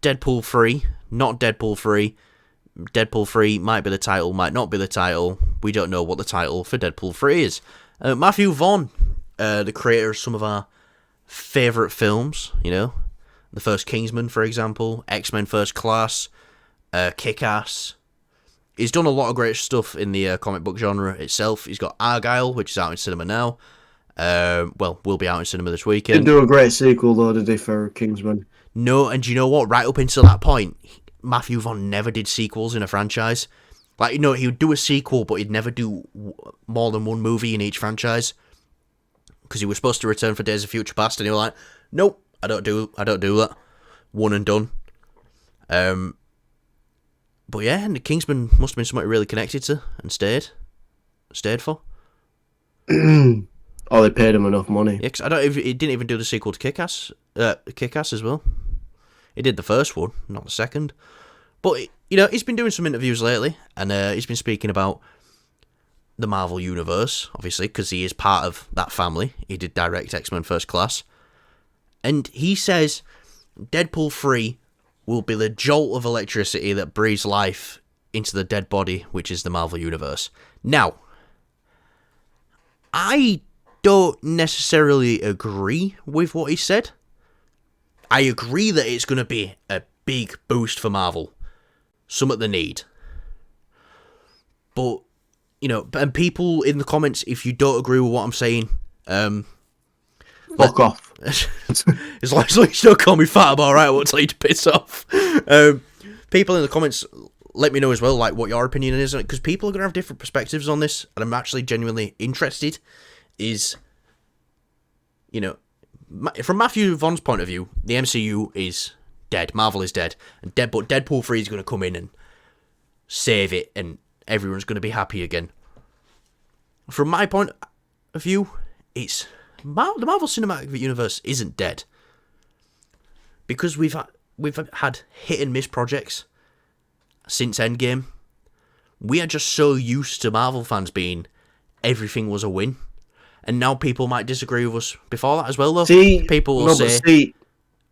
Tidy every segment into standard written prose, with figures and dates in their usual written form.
Deadpool 3, not Deadpool 3. Deadpool 3 might be the title, might not be the title. We don't know what the title for Deadpool 3 is. Matthew Vaughn, the creator of some of our favourite films, the first Kingsman, for example, X-Men First Class, Kick-Ass. He's done a lot of great stuff in the comic book genre itself. He's got Argyle, which is out in cinema now. Will be out in cinema this weekend. Didn't do a great sequel, though, did he, for Kingsman? No, and do you know what? Right up until that point, Matthew Vaughn never did sequels in a franchise. He would do a sequel, but he'd never do more than one movie in each franchise. Because he was supposed to return for Days of Future Past, and he was like, nope, I don't do that. One and done. But yeah, and the Kingsman must have been something really connected to and stayed for. Oh, they paid him enough money. Yeah, because he didn't even do the sequel to Kick-Ass as well. He did the first one, not the second. But, he's been doing some interviews lately, and he's been speaking about the Marvel Universe, obviously, because he is part of that family. He did direct X-Men First Class. And he says Deadpool 3 will be the jolt of electricity that breathes life into the dead body, which is the Marvel Universe. Now, I don't necessarily agree with what he said. I agree that it's going to be a big boost for Marvel. Something they need. But, and people in the comments, if you don't agree with what I'm saying, fuck off. As long as you don't call me fat, I'm alright, I won't tell you to piss off. People in the comments, let me know as well, what your opinion is, because people are going to have different perspectives on this, and I'm actually genuinely interested, from Matthew Vaughn's point of view, the MCU is dead, Marvel is dead, but Deadpool 3 is going to come in and save it, and everyone's going to be happy again. From my point of view, the Marvel Cinematic Universe isn't dead, because we've had hit and miss projects since Endgame. We are just so used to Marvel fans being everything was a win, and now people might disagree with us before that as well. Though people will say,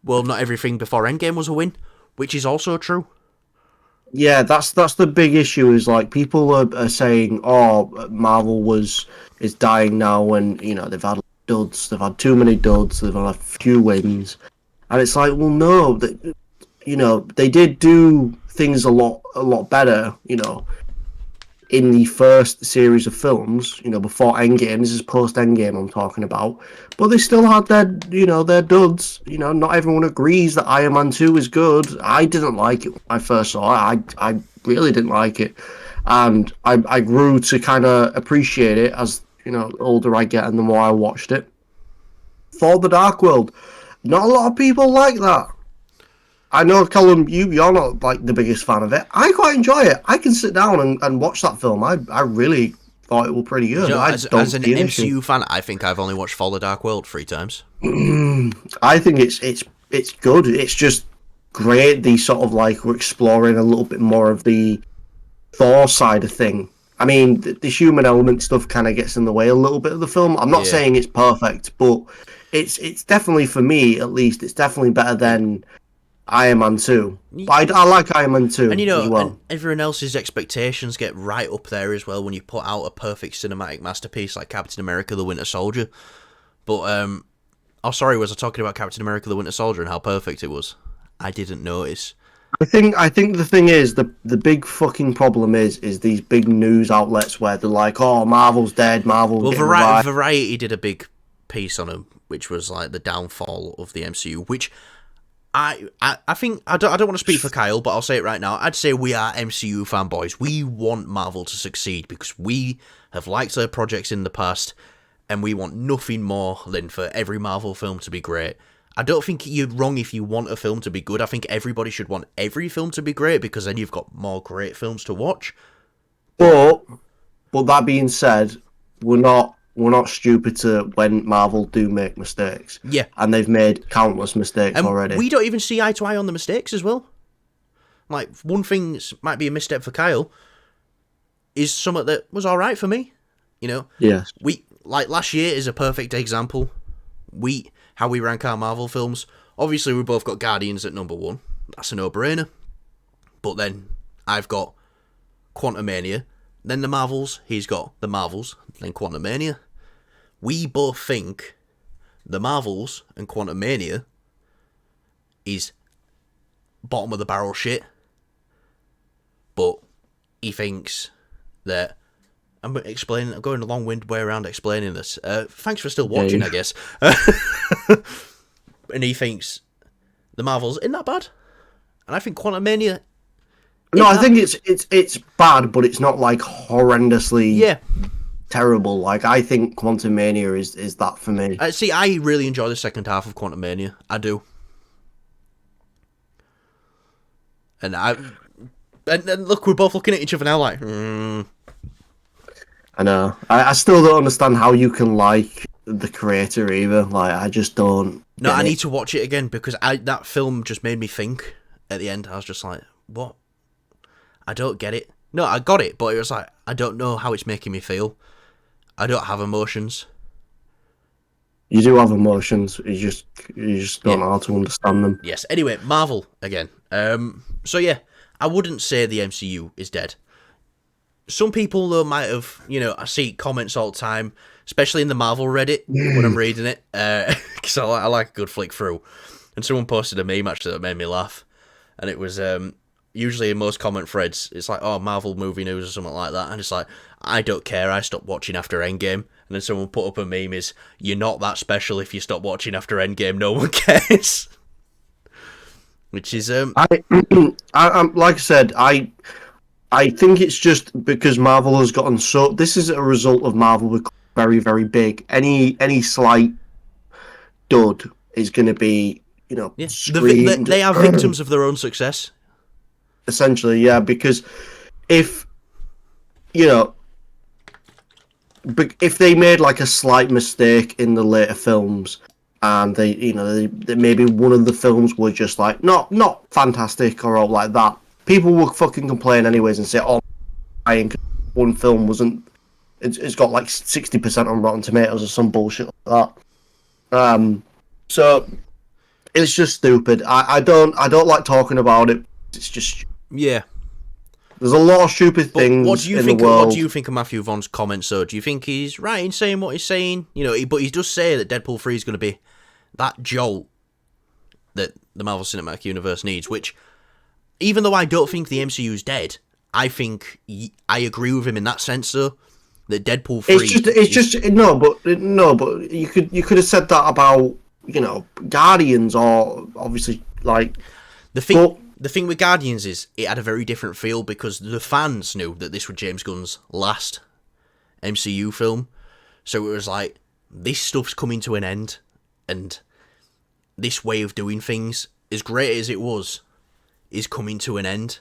"Well, not everything before Endgame was a win," which is also true. Yeah, that's the big issue. Is people are saying, "Oh, Marvel is dying now," and they've had duds, they've had too many duds, they've had a few wins, and it's well, no, they did do things a lot better, in the first series of films, before Endgame. This is post Endgame I'm talking about, but they still had their duds. Not everyone agrees that Iron Man 2 is good. I didn't like it when I first saw it. I really didn't like it, and I grew to kind of appreciate it as the older I get and the more I watched it. Thor: The Dark World, not a lot of people like that. I know, Callum, you're not the biggest fan of it. I quite enjoy it. I can sit down and watch that film. I really thought it was pretty good. As an MCU fan, I think I've only watched Thor: The Dark World 3 times. I think it's good. It's just great. The sort of we're exploring a little bit more of the Thor side of thing. I mean, the human element stuff kind of gets in the way a little bit of the film. I'm not saying it's perfect, but it's definitely, for me at least, it's definitely better than Iron Man 2. But I like Iron Man 2 and as well. And everyone else's expectations get right up there as well when you put out a perfect cinematic masterpiece like Captain America: The Winter Soldier. But was I talking about Captain America: The Winter Soldier and how perfect it was? I didn't notice. I think the thing is, the big fucking problem is these big news outlets where they're like, "Oh, Marvel's dead, Marvel's getting revived." Variety did a big piece on him, which was the downfall of the MCU, which I think, I don't want to speak for Kyle, but I'll say it right now. I'd say we are MCU fanboys. We want Marvel to succeed because we have liked their projects in the past, and we want nothing more than for every Marvel film to be great. I don't think you're wrong if you want a film to be good. I think everybody should want every film to be great because then you've got more great films to watch. But that being said, we're not stupid to when Marvel do make mistakes. Yeah. And they've made countless mistakes already. We don't even see eye to eye on the mistakes as well. One thing might be a misstep for Kyle is something that was alright for me. Yes. Last year is a perfect example. How we rank our Marvel films. Obviously, we both got Guardians at number 1. that's a no-brainer. But then I've got Quantumania, then the Marvels, he's got the Marvels, then Quantumania. We both think the Marvels and Quantumania is bottom of the barrel shit, but he thinks that I'm going a long-winded way around explaining this. Thanks for still watching, I guess. And he thinks the Marvels isn't that bad, and I think Quantumania. No, I think it's bad, but it's not like horrendously terrible. Like, I think Quantumania is that for me. See, I really enjoy the second half of Quantumania. I do. And look, we're both looking at each other now like, I know. I still don't understand how you can like the creator either. Like, I just don't. No, I need to watch it again because that film just made me think at the end. I was just like, what? I don't get it. No, I got it, but it was like, I don't know how it's making me feel. I don't have emotions. You do have emotions. You just don't know how to understand them. Yes. Anyway, Marvel again. So yeah, I wouldn't say the MCU is dead. Some people though might have, I see comments all the time, especially in the Marvel Reddit when I'm reading it, because I like a good flick through. And someone posted a meme actually that made me laugh, and it was usually in most comment threads, it's like, oh, Marvel movie news or something like that, and it's like, I don't care, I stopped watching after Endgame. And then someone put up a meme is, you're not that special if you stop watching after Endgame, no one cares. Which is like I said, I think it's just because Marvel has gotten so. This is a result of Marvel becoming very, very big. Any slight dud is going to be, screamed. They are victims of their own success. Essentially, yeah, because if if they made like a slight mistake in the later films, and they maybe one of the films were just like not fantastic or all like that, people will fucking complain anyways and say, oh, one film wasn't. It's got like 60% on Rotten Tomatoes or some bullshit like that. So it's just stupid. I don't like talking about it. It's just. Yeah. There's a lot of stupid things in the world. What do you think of Matthew Vaughn's comments, though? Do you think he's right in saying what he's saying? But he does say that Deadpool 3 is going to be that jolt that the Marvel Cinematic Universe needs, which, even though I don't think the MCU is dead, I think I agree with him in that sense, though, that Deadpool 3... but you could have said that about, Guardians, or obviously, like... The thing with Guardians is it had a very different feel because the fans knew that this was James Gunn's last MCU film. So it was like, this stuff's coming to an end, and this way of doing things, as great as it was, is coming to an end.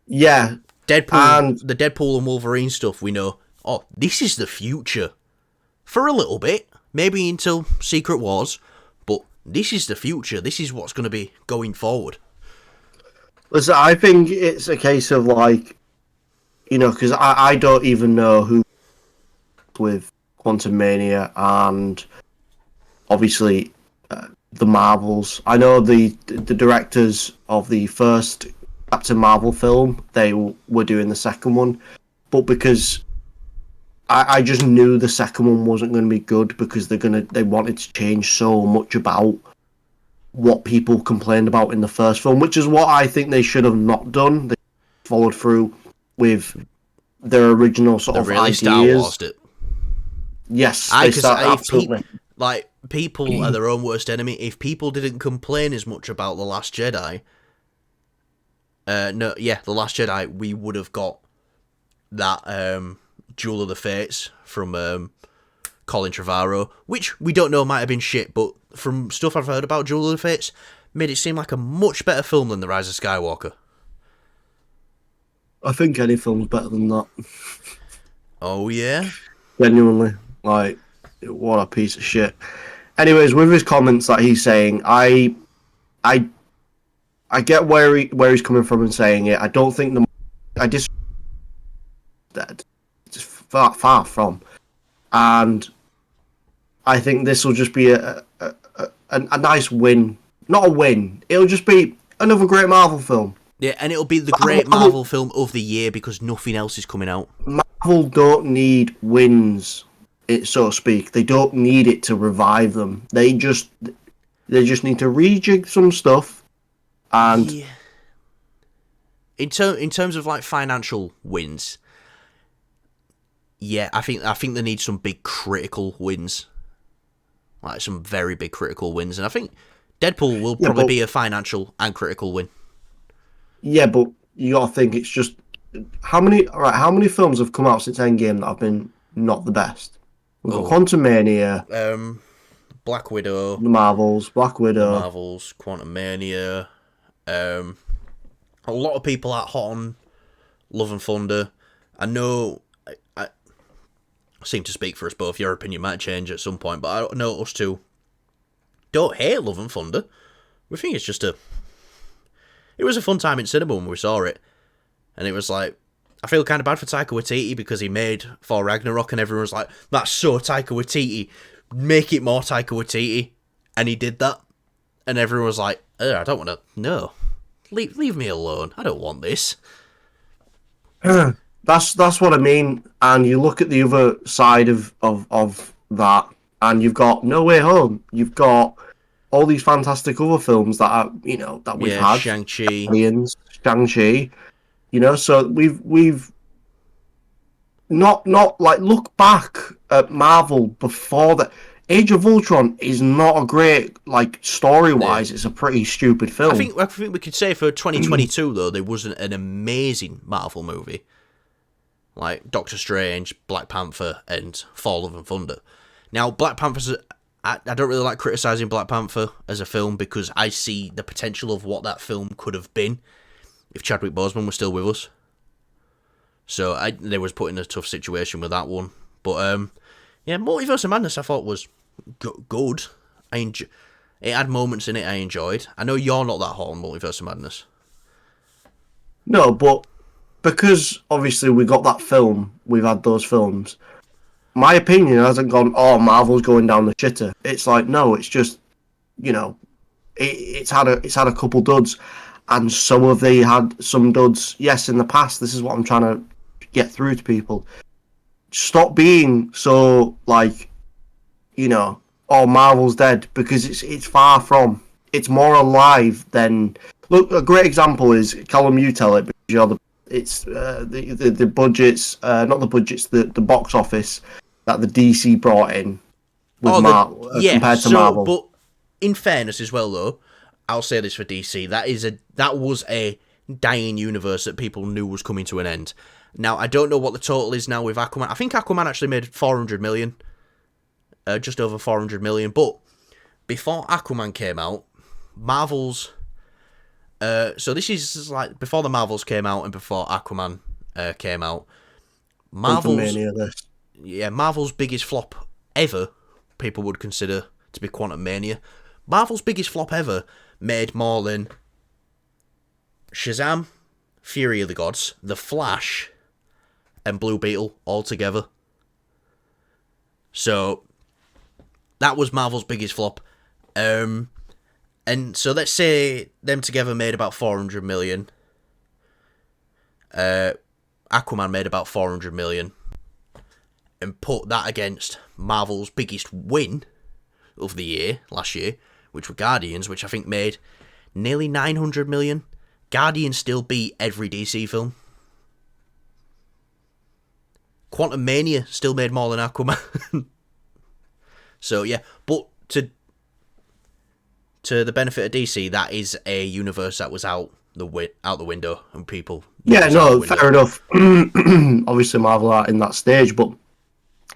Yeah. The Deadpool and Wolverine stuff, we know, oh, this is the future. For a little bit, maybe until Secret Wars, but this is the future. This is what's going to be going forward. Listen, I think it's a case of like, because I don't even know who with Quantumania and obviously the Marvels. I know the directors of the first Captain Marvel film, they were doing the second one, but because I just knew the second one wasn't going to be good because they wanted to change so much about what people complained about in the first film, which is what I think they should have not done. They followed through with their original sort of ideas. Star Wars'd it. Yes, absolutely. People are their own worst enemy. If people didn't complain as much about The Last Jedi, The Last Jedi, we would have got that Duel of the Fates from Colin Trevorrow, which we don't know might have been shit, but from stuff I've heard about Duel of the Fates, made it seem like a much better film than The Rise of Skywalker. I think any film's better than that. Oh, yeah? Genuinely. Like, what a piece of shit. Anyways, with his comments that he's saying, I get where he's coming from and saying it. I don't think dead. It's far from. And I think this will just be a nice win not a win. It'll just be another great Marvel film. Yeah, and it'll be the great Marvel film of the year because nothing else is coming out. Marvel don't need wins, so to speak. They don't need it to revive them. They just need to rejig some stuff, and yeah. In terms of like financial wins, yeah, I think they need some big critical wins, like some very big critical wins, and I think Deadpool will probably be a financial and critical win. Yeah, but you gotta think it's just how many films have come out since Endgame that have been not the best? We've got Quantumania, Black Widow, the Marvels, Black the Widow. Marvels, Quantumania. A lot of people are hot on Love and Thunder. I know I seem to speak for us both. Your opinion might change at some point, but I know us two don't hate Love and Thunder. We think it's just it was a fun time in cinema when we saw it. And it was like, I feel kind of bad for Taika Waititi because he made Thor Ragnarok and everyone was like, that's so Taika Waititi. Make it more Taika Waititi. And he did that. And everyone was like, I don't want to. No. Leave me alone. I don't want this. That's what I mean. And you look at the other side of that, and you've got No Way Home. You've got all these fantastic other films that are, that we've had. Shang-Chi. Aliens, Shang-Chi. So we've not like look back at Marvel before that. Age of Ultron is not a great, like, story-wise. It's a pretty stupid film. I think we could say for 2022 though, there wasn't an amazing Marvel movie like Doctor Strange, Black Panther, and Thor: Love and Thunder. Now, Black Panther's I don't really like criticizing Black Panther as a film because I see the potential of what that film could have been if Chadwick Boseman was still with us. So they was put in a tough situation with that one. But yeah, Multiverse of Madness I thought was good. It had moments in it I enjoyed. I know you're not that hot on Multiverse of Madness. No, but because obviously we got that film, we've had those films. My opinion hasn't gone, oh, Marvel's going down the shitter. It's like, no, it's just, it's had a couple duds, and some of they had some duds. Yes, in the past. This is what I'm trying to get through to people. Stop being so like, oh, Marvel's dead, because it's far from. It's more alive than. Look, a great example is Callum. You tell it because you're the budgets, not the budgets, the box office that the DC brought in with compared to Marvel. But in fairness as well, though, I'll say this for DC: that was a dying universe that people knew was coming to an end. Now, I don't know what the total is now with Aquaman. I think Aquaman actually made 400 million, just over 400 million. But before Aquaman came out, Marvel's. So this is like before the Marvels came out and before Aquaman came out. Marvel's biggest flop ever, people would consider to be Quantumania. Marvel's biggest flop ever made more than Shazam, Fury of the Gods, The Flash, and Blue Beetle all together. So that was Marvel's biggest flop. And so let's say them together made about 400 million. Aquaman made about 400 million. And put that against Marvel's biggest win of the year, last year, which were Guardians, which I think made nearly 900 million. Guardians still beat every DC film. Quantumania still made more than Aquaman. So yeah, but to the benefit of DC, that is a universe that was out the window, and people. Yeah, no, fair enough. Obviously, Marvel aren't in that stage, but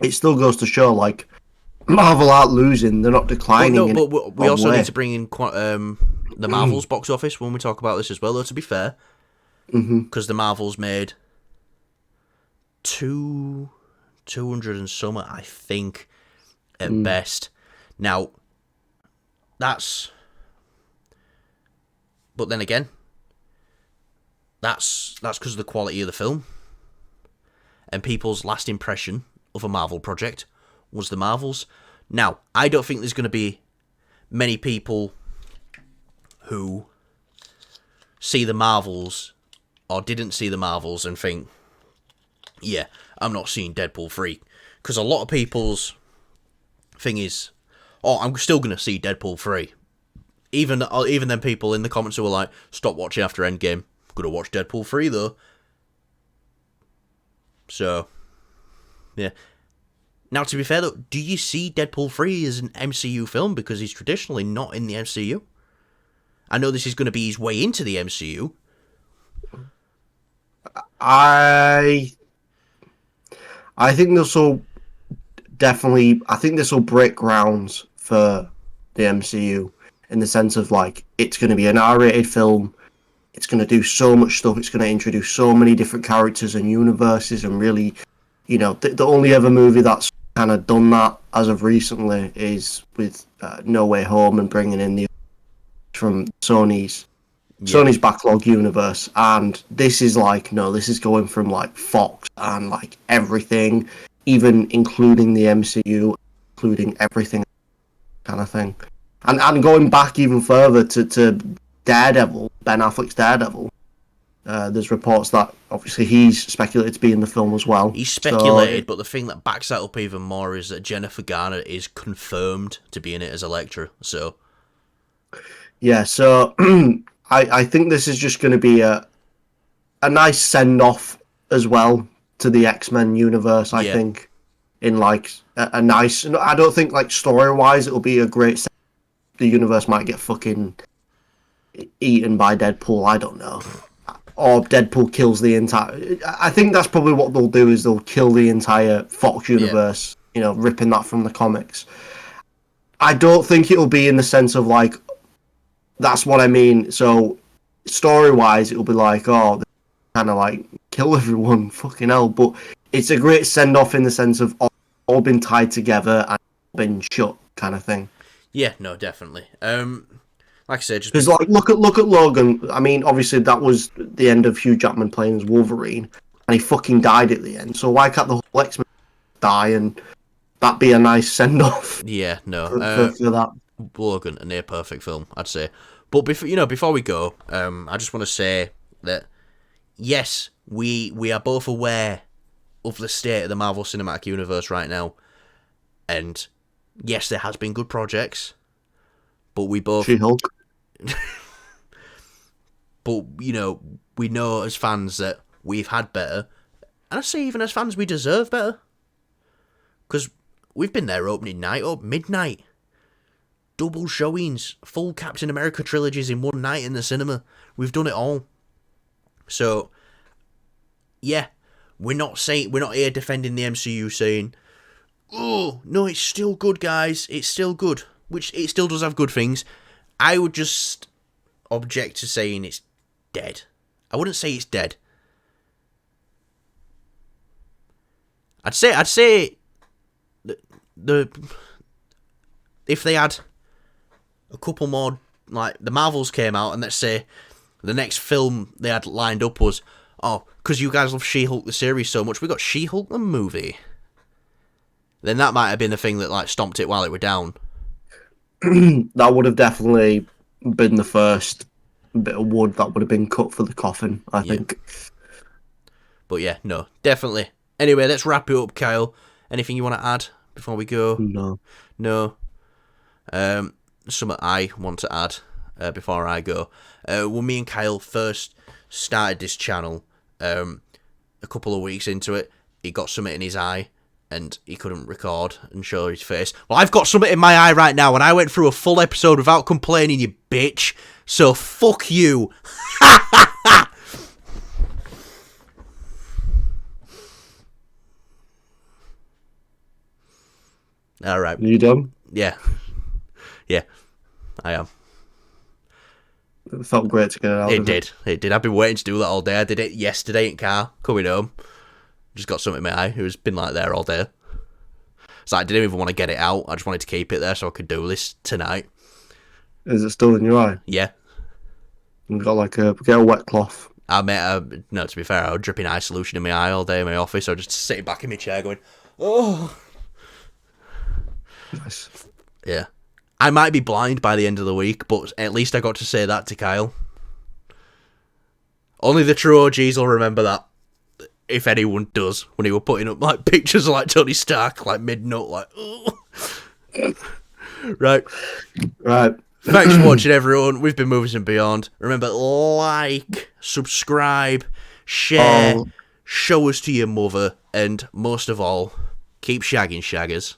it still goes to show, like, Marvel aren't losing; they're not declining. But we also need to bring in the Marvel's box office when we talk about this as well. Though, to be fair, because the Marvels made 200 and some, I think, at best. Now, that's. But then again, that's because of the quality of the film, and people's last impression of a Marvel project was the Marvels. Now, I don't think there's going to be many people who see the Marvels or didn't see the Marvels and think, yeah, I'm not seeing Deadpool 3. Because a lot of people's thing is, oh, I'm still going to see Deadpool 3. Even them people in the comments who were like, stop watching after Endgame. Going to watch Deadpool 3, though. So, yeah. Now, to be fair, though, do you see Deadpool 3 as an MCU film? Because he's traditionally not in the MCU. I know this is going to be his way into the MCU. I think this will definitely. I think this will break grounds for the MCU in the sense of like it's going to be an R-rated film. It's going to do so much stuff. It's going to introduce so many different characters and universes, and really, you know, the only other movie that's kind of done that as of recently is with No Way Home and bringing in the from Sony's backlog universe. And this is like, no, this is going from like Fox and like everything, even including the MCU, including everything kind of thing. And going back even further to Daredevil, Ben Affleck's Daredevil. There's reports that obviously he's speculated to be in the film as well. He's speculated, but the thing that backs that up even more is that Jennifer Garner is confirmed to be in it as Elektra. So, yeah, so I think this is just going to be a nice send off as well to the X-Men universe. I think in like a nice. I don't think like story wise it'll be a great. The universe might get fucking eaten by Deadpool. I don't know. Or Deadpool kills the entire... I think that's probably what they'll do, is they'll kill the entire Fox universe, you know, ripping that from the comics. I don't think it'll be in the sense of, like... That's what I mean. So, story-wise, it'll be like, oh, kind of like, kill everyone, fucking hell. But it's a great send-off in the sense of all been tied together and been shut, kind of thing. Yeah, no, definitely. Like I said, just because like look at Logan. I mean, obviously that was the end of Hugh Jackman playing as Wolverine, and he fucking died at the end. So why can't the whole X-Men die and that be a nice send off? Yeah, no, for that. Logan, a near perfect film, I'd say. But before we go, I just want to say that yes, we are both aware of the state of the Marvel Cinematic Universe right now, and yes, there has been good projects, but we both. She-Hulk. But, you know, we know as fans that we've had better. And I say even as fans, we deserve better. Because we've been there opening night, up midnight. Double showings, full Captain America trilogies in one night in the cinema. We've done it all. So, yeah, we're not here defending the MCU saying, oh, no, it's still good, guys. It's still good. Which it still does have good things. I would just object to saying it's dead. I wouldn't say it's dead. I'd say the if they had a couple more, like the Marvels came out, and let's say the next film they had lined up was, oh, because you guys love She-Hulk the series so much, we got She-Hulk the movie. Then that might have been the thing that like stomped it while it were down. That would have definitely been the first bit of wood that would have been cut for the coffin, I think. But yeah, no, definitely. Anyway, let's wrap it up, Kyle. Anything you want to add before we go? No. Something I want to add before I go. When me and Kyle first started this channel, a couple of weeks into it, he got something in his eye, and he couldn't record and show his face. Well, I've got something in my eye right now, and I went through a full episode without complaining, you bitch. So, fuck you. Alright. You done? Yeah, I am. It felt great to get it out. It did. I've been waiting to do that all day. I did it yesterday in car, coming home. Just got something in my eye. It was been like there all day. So I didn't even want to get it out. I just wanted to keep it there so I could do this tonight. Is it still in your eye? Yeah. You got get a wet cloth. No, to be fair, I was dripping eye solution in my eye all day in my office. So I was just sitting back in my chair going, oh. Nice. Yeah. I might be blind by the end of the week, but at least I got to say that to Kyle. Only the true OGs will remember that, if anyone does, when he were putting up like pictures of like Tony Stark, like mid-nut, like, Right. Thanks for watching, everyone. We've been Movies and Beyond. Remember, like, subscribe, share, show us to your mother, and most of all, keep shagging shaggers.